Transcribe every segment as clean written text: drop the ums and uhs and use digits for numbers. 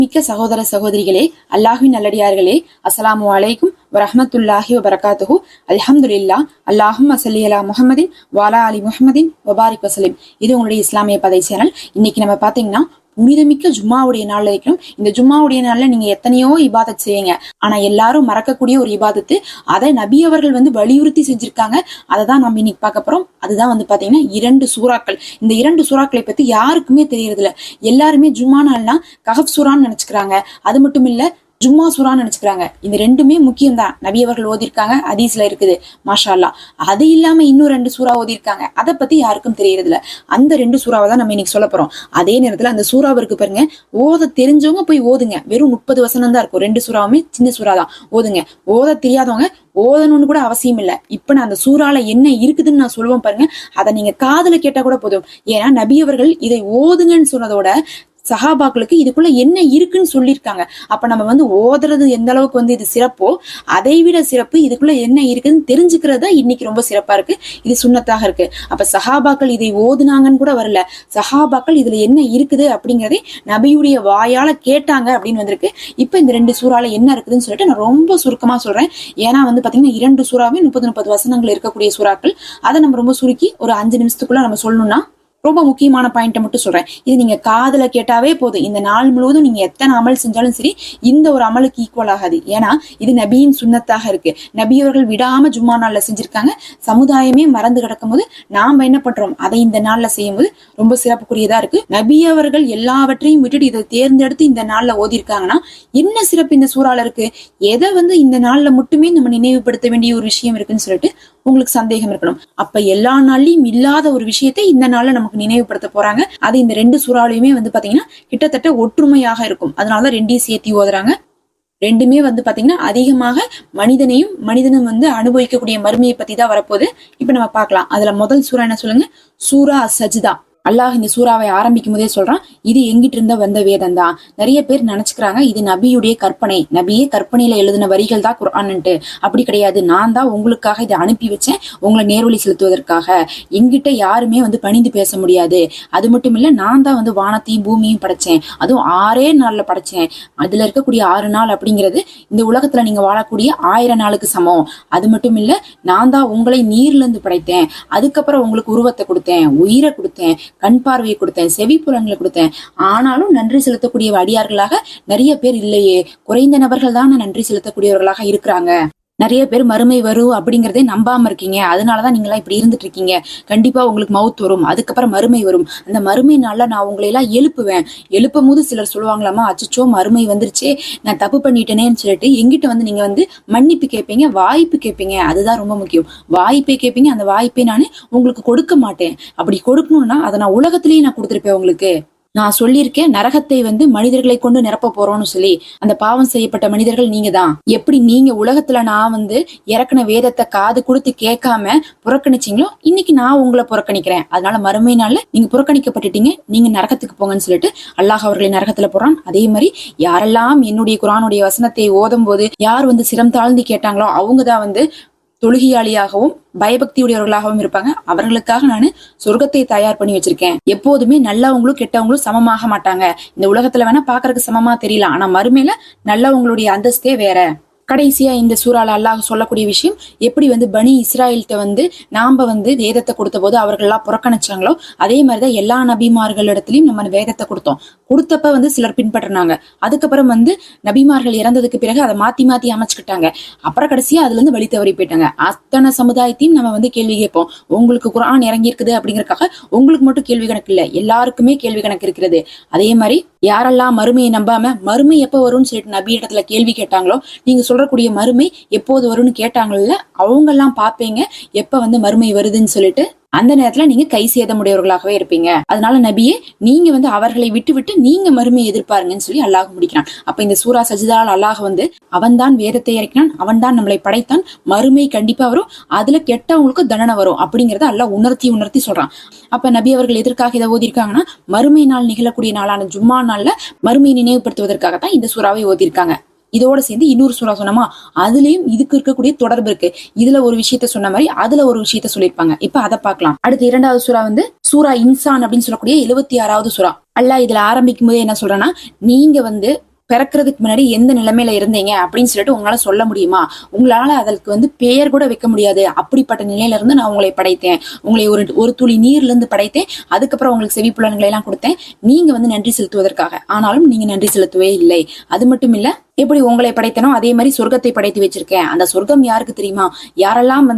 மிக்க சகோதர சகோதரிகளே, அல்லாஹ்வின் நல்லடியார்களே, அஸ்ஸலாமு அலைக்கும் வரஹ்மத்துல்லாஹி வபரகாத்துஹு. அல்ஹம்துலில்லாஹ். அல்லாஹும்ம ஸல்லி அலா முஹம்மதின் வஅலா அலி முஹம்மதின் வபாரிக் வஸல்லிம். இது உங்களுடைய இஸ்லாமிய பதை சேனல். இன்னைக்கு நம்ம பாத்தீங்கன்னா புனிதமிக்க ஜும்மாவுடைய நாள்ல இருக்கிறோம். இந்த ஜும்மாவுடைய நாள்ல நீங்க எத்தனையோ இபாதத் செய்வீங்க. ஆனா எல்லாரும் மறக்கக்கூடிய ஒரு இபாதத்து, அதை நபி அவர்கள் வலியுறுத்தி செஞ்சிருக்காங்க. அதை தான் நம்ம இன்னைக்கு பார்க்க போறோம். அதுதான் பாத்தீங்கன்னா 2 சூறாக்கள். இந்த 2 சூறாக்களை பத்தி யாருக்குமே தெரியறது இல்ல. எல்லாருமே ஜும்மா நாள்னா கஹஃப் சூறான்னு நினைச்சுக்கிறாங்க. அது மட்டும் இல்ல, ஜும்மா சூறான்னு நினைச்சுக்கிறாங்க. இந்த ரெண்டுமே முக்கியம் தான். நபி அவர்கள் ஓதிருக்காங்க, ஹதீஸ்ல இருக்குது, மாஷா அல்லாஹ். அது இல்லாம இன்னும் 2 சூறா ஓதிருக்காங்க. அதை பத்தி யாருக்கும் தெரியறது இல்ல. அந்த 2 சூறாவை தான் நம்ம இன்னைக்கு சொல்ல போறோம். அதே நேரத்துல அந்த சூறாவிற்கு பாருங்க, ஓத தெரிஞ்சவங்க போய் ஓதுங்க. வெறும் 30 வசனம் தான் இருக்கும். 2 சூறாவுமே சின்ன சூறா தான். ஓதுங்க. ஓத தெரியாதவங்க ஓதணும்னு கூட அவசியம் இல்ல. இப்ப நான் அந்த சூறால என்ன இருக்குதுன்னு நான் சொல்லுவேன் பாருங்க, அதை நீங்க காதுல கேட்டா கூட போதும். ஏன்னா நபி அவர்கள் இதை ஓதுங்கன்னு சொன்னதோட சஹாபாக்களுக்கு இதுக்குள்ள என்ன இருக்குன்னு சொல்லியிருக்காங்க. அப்ப நம்ம ஓதுறது எந்த அளவுக்கு இது சிறப்போ, அதை விட சிறப்பு இதுக்குள்ள என்ன இருக்குன்னு தெரிஞ்சுக்கிறது தான் இன்னைக்கு ரொம்ப சிறப்பா இருக்கு. இது சுன்னத்தாக இருக்கு. அப்ப சஹாபாக்கள் இதை ஓதுனாங்கன்னு கூட வரல. சஹாபாக்கள் இதுல என்ன இருக்குது அப்படிங்கறதை நபியுடைய வாயால கேட்டாங்க அப்படின்னு வந்திருக்கு. இப்ப இந்த 2 சூறால என்ன இருக்குதுன்னு சொல்லிட்டு நான் ரொம்ப சுருக்கமா சொல்றேன். ஏன்னா பாத்தீங்கன்னா 2 சூறாவே 30 வசனங்கள் இருக்கக்கூடிய சூறாக்கள். அதை நம்ம ரொம்ப சுருக்கி ஒரு 5 நிமிஷத்துக்குள்ள நம்ம சொல்லணும்னா ரொம்ப முக்கியமான பாயிண்ட்டை மட்டும் சொல்றேன். இது நீங்க காதுல கேட்டாவே போதும். இந்த நாள் முழுவதும் நீங்க எத்தனை அமல் செஞ்சாலும் சரி, இந்த ஒரு அமலுக்கு ஈக்குவல் ஆகாது. ஏன்னா இது நபியின் சுன்னத்தாக இருக்கு. நபி அவர்கள் விடாம ஜும்மா நாள்ல செஞ்சிருக்காங்க. சமுதாயமே மறந்து கிடக்கும் போது நாம என்ன பண்றோம், அதை இந்த நாள்ல செய்யும் போது ரொம்ப சிறப்புக்குரியதா இருக்கு. நபி அவர்கள் எல்லாவற்றையும் விட்டுட்டு இதை தேர்ந்தெடுத்து இந்த நாள்ல ஓதிருக்காங்கன்னா என்ன சிறப்பு இந்த சூறால இருக்கு? எதை இந்த நாள்ல மட்டுமே நம்ம நினைவுபடுத்த வேண்டிய ஒரு விஷயம் இருக்குன்னு சொல்லிட்டு உங்களுக்கு சந்தேகம் இருக்கணும். அப்ப எல்லா நாள்லயும் இல்லாத ஒரு விஷயத்தை இந்த நாள்ல நமக்கு நினைவுபடுத்த போறாங்க. அது இந்த 2 சூறாலையுமே பாத்தீங்கன்னா கிட்டத்தட்ட ஒற்றுமையாக இருக்கும். அதனாலதான் 2ஐயும் சேர்த்தி ஓதுறாங்க. ரெண்டுமே பாத்தீங்கன்னா அதிகமாக மனிதனும் அனுபவிக்கக்கூடிய மறுமையை பத்தி தான் வரப்போகுது. இப்ப நம்ம பார்க்கலாம். அதுல முதல் சூறா என்ன சொல்லுங்க? சூரா சஜ்தா. அல்லாஹ் இந்த சூறாவை ஆரம்பிக்கும் போதே சொல்றான், இது எங்கிட்ட இருந்த வந்த வேதம் தான். நிறைய பேர் நினைச்சுக்கிறாங்க இது நபியுடைய கற்பனை, நபியே கற்பனையில எழுதின வரிகள் தான் குர்ஆன்ட்டு. அப்படி கிடையாது. நான் தான் உங்களுக்காக இதை அனுப்பி வச்சேன், உங்களை நேர்வழி செலுத்துவதற்காக. எங்கிட்ட யாருமே பணிந்து பேச முடியாது. அது மட்டும் இல்ல, நான் தான் வானத்தையும் பூமியும் படைச்சேன். அதுவும் 6 நாள்ல படைச்சேன். அதுல இருக்கக்கூடிய 6 நாள் அப்படிங்கிறது இந்த உலகத்துல நீங்க வாழக்கூடிய 1000 நாளுக்கு சமம். அது மட்டும் இல்ல, நான் தான் உங்களை நீர்ல இருந்து படைத்தேன். அதுக்கப்புறம் உங்களுக்கு உருவத்தை கொடுத்தேன், உயிரை கொடுத்தேன், கண் பார்வையை கொடுத்தேன், செவி புலன்களை கொடுத்தேன். ஆனாலும் நன்றி செலுத்தக்கூடிய அடியார்களாக நிறைய பேர் இல்லையே. குறைந்த நபர்கள் தான் நன்றி செலுத்தக்கூடியவர்களாக இருக்கிறாங்க. நிறைய பேர் மறுமை வரும் அப்படிங்கறதே நம்பாம இருக்கீங்க. அதனாலதான் நீங்க எல்லாம் இப்படி இருந்துட்டு இருக்கீங்க. கண்டிப்பா உங்களுக்கு மவுத் வரும், அதுக்கப்புறம் மறுமை வரும். அந்த மறுமை நாள்ல நான் உங்களை எல்லாம் எழுப்புவேன். எழுப்பும் போது சிலர் சொல்லுவாங்களாமா, அச்சோ மறுமை வந்துருச்சே, நான் தப்பு பண்ணிட்டேனேன்னு சொல்லிட்டு எங்கிட்ட நீங்க மன்னிப்பு கேட்பீங்க, வாய்ப்பு கேட்பீங்க. அதுதான் ரொம்ப முக்கியம். வாய்ப்பை கேட்பீங்க. அந்த வாய்ப்பை நான் உங்களுக்கு கொடுக்க மாட்டேன். அப்படி கொடுக்கணும்னா அதை நான் உலகத்திலேயே நான் கொடுத்துருப்பேன் உங்களுக்கு. நான் சொல்லியிருக்கேன், நரகத்தை மனிதர்களை கொண்டு நிரப்ப போறோம்னு சொல்லி. அந்த பாவம் செய்யப்பட்ட மனிதர்கள் நீங்க தான். எப்படி நீங்க உலகத்துல நான் இறக்குன வேதத்தை காது கொடுத்து கேட்காம புறக்கணிச்சீங்களோ, இன்னைக்கு நான் உங்களை புறக்கணிக்கிறேன். அதனால மறுமை நாள்ல நீங்க புறக்கணிக்கப்பட்டுட்டீங்க, நீங்க நரகத்துக்கு போங்கன்னு சொல்லிட்டு அல்லாஹ் அவர்களை நரகத்துல போறான். அதே மாதிரி யாரெல்லாம் என்னுடைய குர்ஆனுடைய வசனத்தை ஓதும் போது யார் சிரம் தாழ்ந்து கேட்டாங்களோ அவங்கதான் தொழுகையாளியாகவும் பயபக்தியுடையவர்களாகவும் இருப்பாங்க. அவர்களுக்காக நான் சொர்க்கத்தை தயார் பண்ணி வச்சிருக்கேன். எப்போதுமே நல்லவங்களும் கெட்டவங்களும் சமமாக மாட்டாங்க. இந்த உலகத்துல வேணா பாக்குறதுக்கு சமமா தெரியலாம், ஆனா மறுமையில நல்லவங்களுடைய அந்தஸ்தே வேற. கடைசியா இந்த சூறால அல்லாஹ் சொல்லக்கூடிய விஷயம், எப்படி பனி இஸ்ராயல்கிட்ட நாம வேதத்தை கொடுத்த போது அவர்கள் எல்லாம் புறக்கணிச்சாங்களோ, அதே மாதிரிதான் எல்லா நபிமார்களிடத்திலையும் நம்ம வேதத்தை கொடுத்தப்ப சிலர் பின்பற்றினாங்க. அதுக்கப்புறம் நபிமார்கள் இறந்ததுக்கு பிறகு அதை மாத்தி மாத்தி அமைச்சுக்கிட்டாங்க. அப்புறம் கடைசியா அதுல இருந்து வழி தவறி போயிட்டாங்க. அத்தனை சமுதாயத்தையும் நம்ம கேள்வி கேட்போம். உங்களுக்கு குர்ஆன் இறங்கி இருக்குது அப்படிங்கறக்காக உங்களுக்கு மட்டும் கேள்வி கணக்கு இல்ல, எல்லாருக்குமே கேள்வி கணக்கு இருக்கிறது. அதே மாதிரி யாரெல்லாம் மறுமையை நம்பாம மறுமை எப்ப வரும்னு சொல்லிட்டு நபி இடத்துல கேள்வி கேட்டாங்களோ, நீங்க சொல்றக்கூடிய மறுமை எப்போது வரும்னு கேட்டாங்கல்ல, அவங்க எல்லாம் பாப்பீங்க எப்ப மறுமை வருதுன்னு சொல்லிட்டு. அந்த நேரத்துல நீங்க கை சேதமுடையவர்களாகவே இருப்பீங்க. அதனால நபியே, நீங்க அவர்களை விட்டு நீங்க மறுமையை எதிர்பாருங்கன்னு சொல்லி அல்லாஹ் முடிக்கிறான். அப்ப இந்த சூரா சஜ்தால அல்லாஹ் அவன்தான் வேதத்தை இறக்கினான், அவன்தான் நம்மளை படைத்தான், மறுமை கண்டிப்பா வரும், அதுல கெட்டவங்களுக்கு தண்டனை வரும் அப்படிங்கறத அல்லாஹ் உணர்த்தி சொல்றான். அப்ப நபி அவர்கள் எதற்காக இதை ஓதிருக்காங்கன்னா, மறுமை நாள் நிகழக்கூடிய நாளான ஜும்மா நாள்ல மறுமையை நினைவுபடுத்துவதற்காகத்தான் இந்த சூறாவை ஓதிருக்காங்க. இதோட சேர்ந்து இன்னொரு சூறா சொன்னோமா, அதுலயும் இதுக்கு இருக்கக்கூடிய தொடர்பு இருக்கு. இதுல ஒரு விஷயத்த சொன்ன மாதிரி அதுல ஒரு விஷயத்த சொல்லியிருப்பாங்க. இப்ப அதை பார்க்கலாம். அடுத்து 2வது சூறா சூரா இன்சான் அப்படின்னு சொல்லக்கூடிய 76வது சூறா. அல்லாஹ் இதுல ஆரம்பிக்கும் போது என்ன சொல்றேன்னா, நீங்க பிறக்கிறதுக்கு முன்னாடி எந்த நிலைமையில இருந்தீங்க அப்படின்னு சொல்லிட்டு உங்களால சொல்ல முடியுமா? உங்களால அதற்கு பெயர் கூட வைக்க முடியாது. அப்படிப்பட்ட நிலையில இருந்து நான் உங்களை படைத்தேன். உங்களை ஒரு துளி நீர்ல இருந்து படைத்தேன். அதுக்கப்புறம் உங்களுக்கு செவிப்புலன்களை எல்லாம் கொடுத்தேன். நீங்க நன்றி செலுத்துவதற்காக. ஆனாலும் நீங்க நன்றி செலுத்தவே இல்லை. அது மட்டும் இல்ல, எப்படி உங்களை படைத்தனோ அதே மாதிரி சொர்க்கத்தை படைத்து வச்சிருக்கேன். அந்த சொர்க்கம் யாருக்கு தெரியுமா? யாரெல்லாம்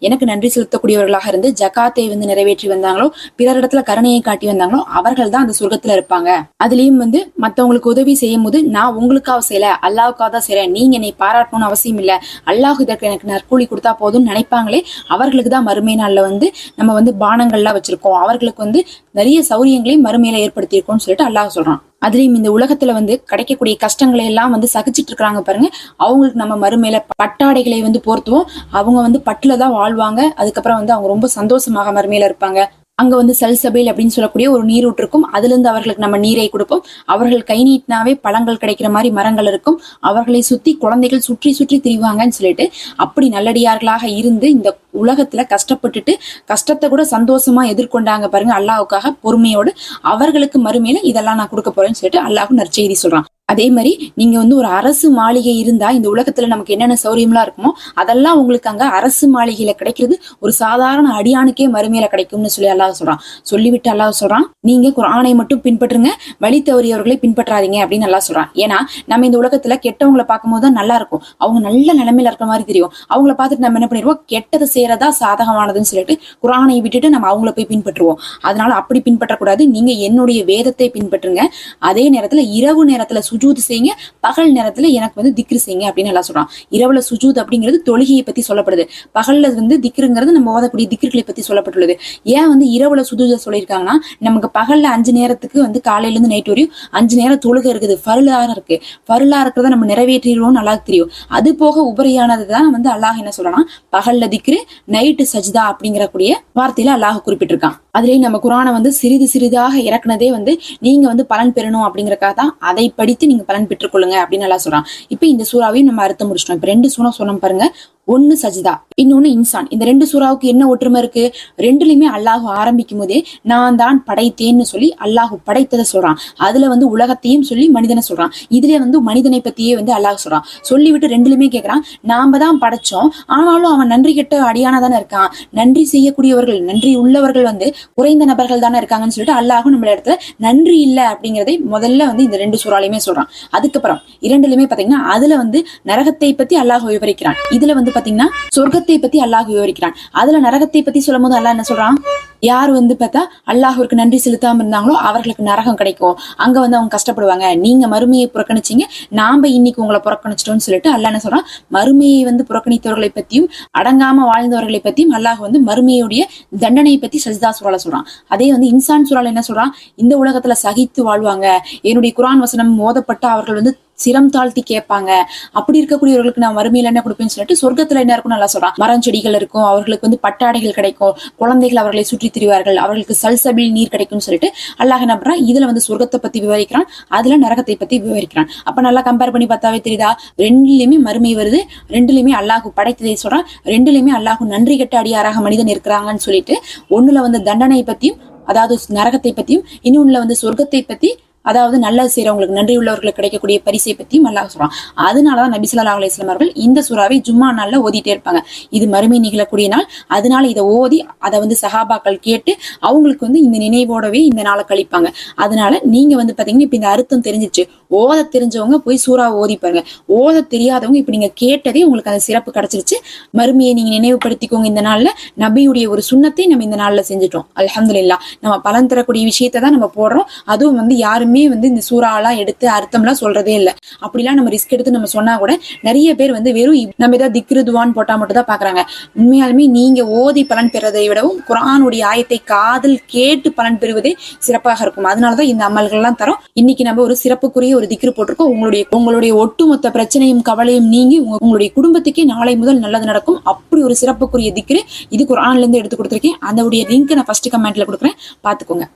எனக்கு நன்றி செலுத்தக்கூடியவர்களாக இருந்து ஜகாத்தை நிறைவேற்றி வந்தாங்களோ, பிறரிடத்துல கருணையை காட்டி வந்தாங்களோ, அவர்கள் தான் அந்த சொர்க்கத்துல இருப்பாங்க. அதுலயும் மத்தவங்களுக்கு உதவி செய்யும் போது நான் உங்களுக்காக செய்யல, அல்லாவுக்காக தான் செய்யறேன், நீங்க என்னை பாராட்டணும்னு அவசியம் இல்ல, அல்லாஹ் இதற்கு எனக்கு நற்கூலி கொடுத்தா போதும்னு நினைப்பாங்களே, அவர்களுக்கு தான் மறுமை நாள்ல நம்ம பானங்கள்லாம் வச்சிருக்கோம், அவர்களுக்கு நிறைய சௌரியங்களையும் மறுமையில ஏற்படுத்தியிருக்கோம்னு சொல்லிட்டு அல்லாஹ் சொல்றான். அதுலயும் இந்த உலகத்துல கிடைக்கக்கூடிய கஷ்டங்களை எல்லாம் சகிச்சிட்டு இருக்காங்க பாருங்க, அவங்களுக்கு நம்ம மறுமையில பட்டாடைகளை போர்த்துவோம். அவங்க பட்டுலதான் வாழ்வாங்க. அதுக்கப்புறம் அவங்க ரொம்ப சந்தோஷமாக மறுமையில இருப்பாங்க. அங்க சல்சபேல் அப்படின்னு சொல்லக்கூடிய ஒரு நீரூற்று இருக்கும். அதுல இருந்து அவர்களுக்கு நம்ம நீரை கொடுப்போம். அவர்கள் கை நீட்டினாவே பழங்கள் கிடைக்கிற மாதிரி மரங்கள் இருக்கும். அவர்களை சுத்தி குழந்தைகள் சுற்றி சுற்றி திரிவாங்கன்னு சொல்லிட்டு, அப்படி நல்லடியார்களாக இருந்து இந்த உலகத்துல கஷ்டப்பட்டுட்டு கஷ்டத்தை கூட சந்தோஷமா எதிர்கொண்டாங்க பாருங்க, அல்லாஹ்வுக்காக பொறுமையோடு. அவர்களுக்கு மறுமையில இதெல்லாம் நான் கொடுக்க போறேன்னு சொல்லிட்டு அல்லாஹ் நற்செய்தி சொல்றான். அதே மாதிரி நீங்க ஒரு அரசு மாளிகை இருந்தா இந்த உலகத்துல நமக்கு என்னென்ன சௌரியம்லாம் இருக்குமோ அதெல்லாம் உங்களுக்கு அங்க அரசு மாளிகையில கிடைக்கிறது ஒரு சாதாரண அடியானுக்கே மறுமையில கிடைக்கும்னு சொல்லி அல்லாஹ் சொல்றான். சொல்லிவிட்டு அல்லாஹ் சொல்றான், நீங்க குர்ஆனை மட்டும் பின்பற்றுங்க, வழி தவறியவர்களை பின்பற்றாதீங்க அப்படின்னு அல்லாஹ் சொல்றான். ஏன்னா நம்ம இந்த உலகத்துல கெட்டவங்களை பார்க்கும்போது தான் நல்லா இருக்கும், அவங்க நல்ல நிலைமையில இருக்கிற மாதிரி தெரியும். அவங்கள பார்த்துட்டு நம்ம என்ன பண்ணிடுவோம், கெட்டதை செய்யறதா சாதகமானதுன்னு சொல்லிட்டு குர்ஆனை விட்டுட்டு நம்ம அவங்கள போய் பின்பற்றுவோம். அதனால அப்படி பின்பற்றக்கூடாது. நீங்க என்னுடைய வேதத்தை பின்பற்றுங்க. அதே நேரத்துல இரவு நேரத்துல சுஜூத் செய்யுங்க, பகல் நேரத்துல எனக்கு திக்ரு செய்யுங்க அப்படின்னு எல்லாம் சொல்றான். இரவுல சுஜூத் அப்படிங்கிறது தொழுகையை பத்தி சொல்லப்படுது. பகல்ல திக்ருங்கிறது நம்ம ஓதக்கூடிய திக்ருகளை பத்தி சொல்லப்பட்டுள்ளது. ஏன் இரவுல சுஜூத சொல்லியிருக்காங்கன்னா, நமக்கு பகல்ல 5 நேரத்துக்கு காலையில இருந்து நைட் வரையும் 5 நேரம் தொழுகை இருக்குது, ஃபர்லா இருக்கு. ஃபர்லா இருக்கிறத நம்ம நிறைவேற்றிடுவோம், நல்லா தெரியும். அது போக உபரியானதுதான் அல்லாஹ் என்ன சொல்றான்னா, பகல்ல திக்ரு, நைட்டு சஜ்தா அப்படிங்கிற கூடிய வார்த்தையில அல்லாஹ் குறிப்பிட்டிருக்கான். அதுலயும் நம்ம குர்ஆனை சிறிது சிறிதாக இறக்குனதே நீங்க பலன் பெறணும் அப்படிங்கறக்காக தான். அதை படித்து நீங்க பலன் பெற்றுக்கொள்ளுங்க அப்படின்னு நல்லா சொல்றான். இப்ப இந்த சூறாவையும் நம்ம அர்த்தம் முடிச்சிட்டோம். இப்ப 2 சூறா சொன்னோம் பாருங்க, ஒன்னு சஜிதா, இன்னொன்னு இன்சான். இந்த 2 சூறாவுக்கு என்ன ஒற்றுமை இருக்கு? ரெண்டுலயுமே அல்லாஹ் ஆரம்பிக்கும் போதே நான் தான் படைத்தேன்னு சொல்லி அல்லாஹ் படைத்ததை சொல்றான். அதுல உலகத்தையும் சொல்லி மனிதனை சொல்றான். இதுல மனிதனை பத்தியே அல்லாஹ் சொல்றான். சொல்லிவிட்டு ரெண்டுலயுமே கேட்கிறான், நாம தான் படைச்சோம், ஆனாலும் அவன் நன்றி கெட்ட அடியானா தானே இருக்கான், நன்றி செய்யக்கூடியவர்கள், நன்றி உள்ளவர்கள் குறைந்த நபர்கள் தானே இருக்காங்கன்னு சொல்லிட்டு அல்லாஹும் நம்மள இடத்துல நன்றி இல்லை அப்படிங்கறதை முதல்ல இந்த 2 சூறாலையுமே சொல்றான். அதுக்கப்புறம் 2லயுமே பாத்தீங்கன்னா அதுல நரகத்தை பத்தி அல்லாஹ் விவரிக்கிறான். இதுல பாத்தீங்கன்னா சொர்க்கத்தை பத்தி அல்லாஹ் விவரிக்கிறான். அதுல நரகத்தை பத்தி சொல்லும் போது அல்லாஹ் என்ன சொல்றான், யார் பார்த்தா அல்லாஹ்விற்கு நன்றி செலுத்தாம இருந்தாங்களோ அவர்களுக்கு நரகம் கிடைக்கும், அங்க அவங்க கஷ்டப்படுவாங்க, நீங்க மறுமையை புறக்கணிச்சீங்க, நாம இன்னைக்கு உங்களை புறக்கணிச்சிட்டோம்னு சொல்லிட்டு அல்லாஹ் என்ன சொல்றான், மறுமையை புறக்கணித்தவர்களை பத்தியும் அடங்காம வாழ்ந்தவர்களை பத்தியும் அல்லாஹ் மறுமையுடைய தண்டனையை பத்தி சஜ்தா சூறால சொல்றான். அதே இன்சான் சூறால என்ன சொல்றான், இந்த உலகத்துல சகித்து வாழ்வாங்க, என்னுடைய குர்ஆன் வசனம் மோதப்பட்ட அவர்கள் சிரம் தாழ்த்தி கேட்பாங்க, அப்படி இருக்கக்கூடியவர்களுக்கு நான் மறுமையில என்ன கொடுப்பேன்னு சொல்லிட்டு சொர்க்கத்துல என்ன இருக்கும் நல்லா சொல்றான். மரம் செடிகள் இருக்கும், அவர்களுக்கு பட்டாடைகள் கிடைக்கும், குழந்தைகள் அவர்களை சுற்றி திரிவார்கள், அவர்களுக்கு சல்சபில் நீர் கிடைக்கும்னு சொல்லிட்டு அல்லாஹ் என்ன பண்றான், இதுல சொர்க்கத்தை பத்தி விவரிக்கிறான், அதுல நரகத்தை பத்தி விவரிக்கிறான். அப்ப நல்லா கம்பேர் பண்ணி பார்த்தாவே தெரியுதா, ரெண்டுலயுமே மறுமை வருது, ரெண்டுலயுமே அல்லாஹ் படைத்ததை சொல்றான், ரெண்டுலயுமே அல்லாஹ் நன்றி கெட்ட அடியாராக மனிதன் இருக்கிறாங்கன்னு சொல்லிட்டு, ஒண்ணுல தண்டனை பத்தியும் அதாவது நரகத்தை பத்தியும், இன்னொன்னுல சொர்க்கத்தை பத்தி அதாவது நல்லது செய்யறவங்களுக்கு, நன்றி உள்ளவர்களுக்கு கிடைக்கக்கூடிய பரிசை பத்தியும் அல்லாஹ் சொல்றான். அதனாலதான் நபி ஸல்லல்லாஹு அலைஹி வஸல்லம் அவர்கள் இந்த சூறாவை ஜும்மா நாள்ல ஓதிட்டே இருப்பாங்க. இது மறுமை நிகழக்கூடிய நாள், அதனால இதை ஓதி அதை சஹாபாக்கள் கேட்டு அவங்களுக்கு இந்த நினைவோடவே இந்த நாளை கழிப்பாங்க. அதனால நீங்க பாத்தீங்கன்னா இப்ப இந்த அர்த்தம் தெரிஞ்சிச்சு, ஓத தெரிஞ்சவங்க போய் சூறா ஓதி பாருங்க, ஓத தெரியாதவங்க இப்ப நீங்க கேட்டதே உங்களுக்கு அந்த சிறப்பு கிடைச்சிருச்சு. மறுமையை நீங்க நினைவுபடுத்திக்கோங்க. இந்த நாள்ல நபியுடைய ஒரு சுன்னத்தை நம்ம இந்த நாள்ல செஞ்சுட்டோம். அல்ஹம்துலில்லாஹ். நம்ம பலன் தரக்கூடிய விஷயத்தை தான் நம்ம போடுறோம். அதுவும் யாருமே இந்த சூறாலாம் எடுத்து அர்த்தம்லாம் சொல்றதே இல்லை. அப்படிலாம் நம்ம ரிஸ்க் எடுத்து நம்ம சொன்னா கூட நிறைய பேர் வெறும் நம்ம ஏதாவது திக்ரு துவான்னு போட்டா மட்டும் தான் பாக்குறாங்க. உண்மையாலுமே நீங்க ஓதி பலன் பெறதை விடவும் குர்ஆனுடைய ஆயத்தை காதில் கேட்டு பலன் பெறுவதே சிறப்பாக இருக்கும். அதனாலதான் இந்த அமல்கள் எல்லாம் தரோம். இன்னைக்கு நம்ம ஒரு சிறப்புக்குரிய ஒரு திக்ரு போட்டிருக்கோம். உங்களுடைய ஒட்டுமொத்த பிரச்சனையும் கவலையும் நீங்கி உங்களுடைய குடும்பத்துக்கே நாளை முதல் நல்லது நடக்கும். அப்படி ஒரு சிறப்புக்குரிய திக்ரு இது குர்ஆன்ல இருந்து எடுத்து கொடுத்திருக்கேன். அதோடைய லிங்க் நான் ஃபர்ஸ்ட் கமெண்ட்ல கொடுக்குறேன், பாத்துக்கோங்க.